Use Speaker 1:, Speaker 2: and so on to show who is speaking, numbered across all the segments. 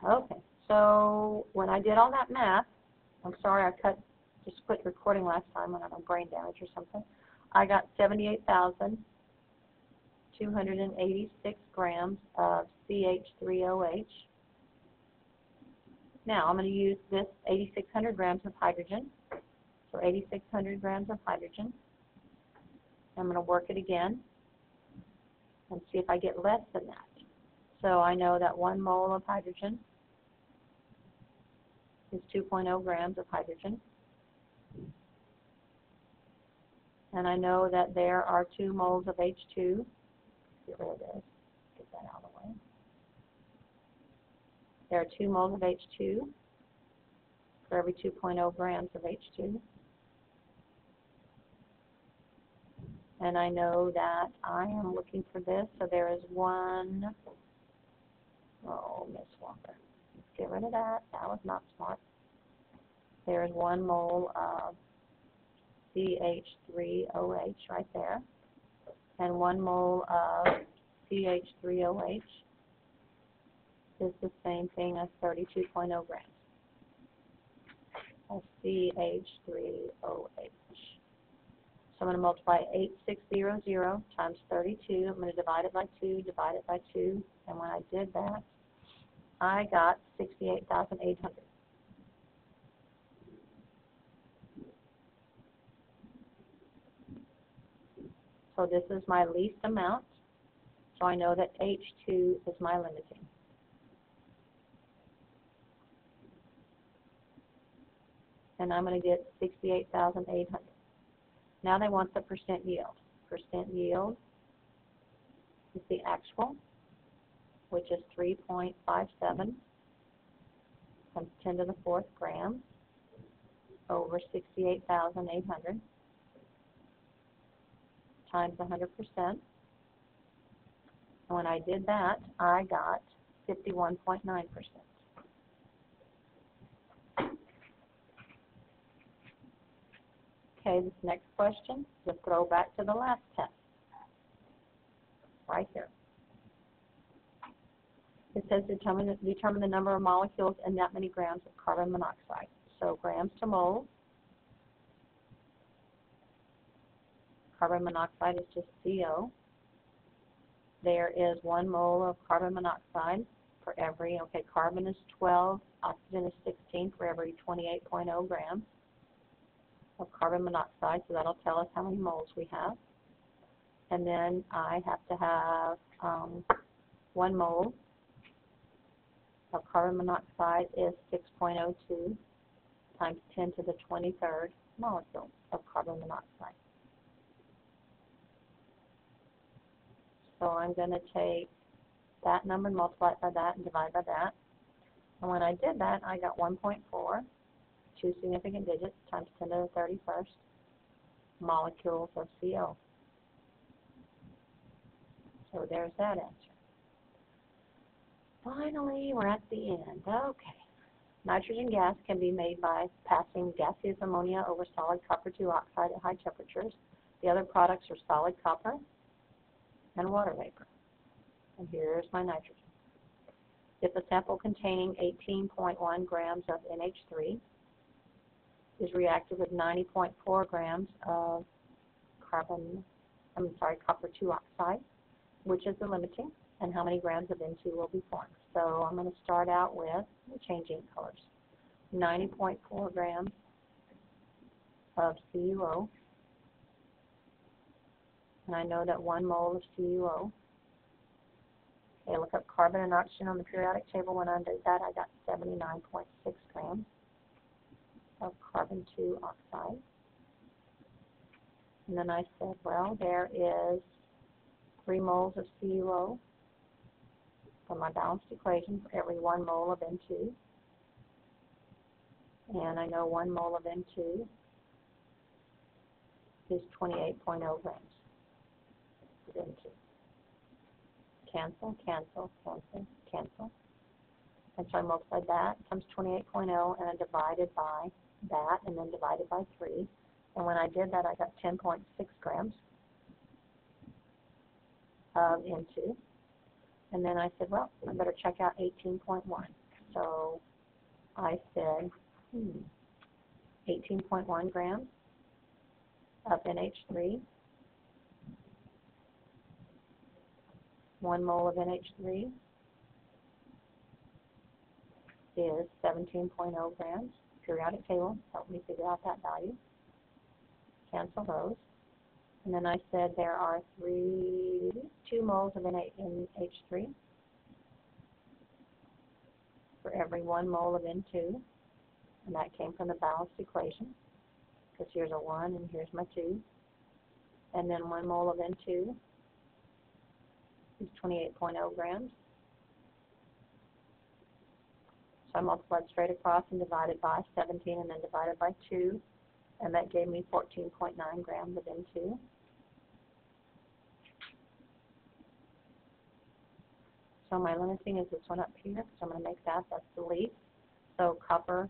Speaker 1: Okay, so when I did all that math, I'm sorry I just quit recording last time when I had brain damage or something. I got 78,286 grams of CH3OH. Now I'm going to use this 8,600 grams of hydrogen. So 8,600 grams of hydrogen. I'm going to work it again and see if I get less than that. So I know that 1 mole of hydrogen is 2.0 grams of hydrogen. And I know that there are 2 moles of H2. Get rid of this. Get that out of the way. There are 2 moles of H2 for every 2.0 grams of H2. And I know that I am looking for this, so there is 1, oh, Miss Walker. Let's get rid of that. That was not smart. There is 1 mole of CH3OH right there, and 1 mole of CH3OH is the same thing as 32.0 grams of CH3OH. So I'm going to multiply 8600 times 32. I'm going to divide it by 2, divide it by 2, and when I did that, I got 68,800. So this is my least amount, so I know that H2 is my limiting. And I'm going to get 68,800. Now they want the percent yield. Percent yield is the actual, which is 3.57 times 10 to the 4th grams over 68,800 times 100%. And when I did that, I got 51.9%. Okay, this next question is a throwback to the last test, right here. It says determine the number of molecules in that many grams of carbon monoxide. So grams to moles. Carbon monoxide is just CO. There is 1 mole of carbon monoxide for every, okay, carbon is 12, oxygen is 16 for every 28.0 grams of carbon monoxide, so that'll tell us how many moles we have. And then I have to have 1 mole of carbon monoxide is 6.02 times 10 to the 23rd molecule of carbon monoxide. So I'm going to take that number and multiply it by that and divide by that. And when I did that, I got 1.4, 2 significant digits, times 10 to the 31st molecules of CO. So there's that answer. Finally, we're at the end. Okay. Nitrogen gas can be made by passing gaseous ammonia over solid copper 2 oxide at high temperatures. The other products are solid copper and water vapor. And here's my nitrogen. If a sample containing 18.1 grams of NH3 is reacted with 90.4 grams of copper 2 oxide, which is the limiting, and how many grams of N2 will be formed. So I'm going to start out with changing colors. 90.4 grams of CuO, and I know that 1 mole of CuO. Okay, look up carbon and oxygen on the periodic table. When I did that, I got 79.6 grams of carbon 2 oxide. And then I said, well, there is 3 moles of CuO from my balanced equation for every 1 mole of N2. And I know 1 mole of N2 is 28.0 grams of N2. Cancel, cancel, cancel, cancel. And so I multiplied that times 28.0 and I divided by that and then divided by 3. And when I did that, I got 10.6 grams of N2. And then I said, well, I better check out 18.1. So I said 18.1 grams of NH3, 1 mole of NH3 is 17.0 grams. Periodic table helped me figure out that value. Cancel those. And then I said there are 2 moles of NH3 for every 1 mole of N2. And that came from the balanced equation, because here's a 1 and here's my 2. And then 1 mole of N2 is 28.0 grams. So I multiplied straight across and divided by 17 and then divided by 2. And that gave me 14.9 grams of N2. So my limiting is this one up here, because I'm going to make that's the least. So copper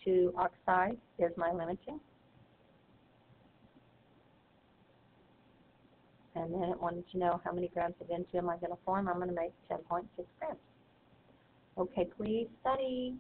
Speaker 1: 2 oxide is my limiting. And then it wanted to know how many grams of N2 am I going to form. I'm going to make 10.6 grams. Okay, please study.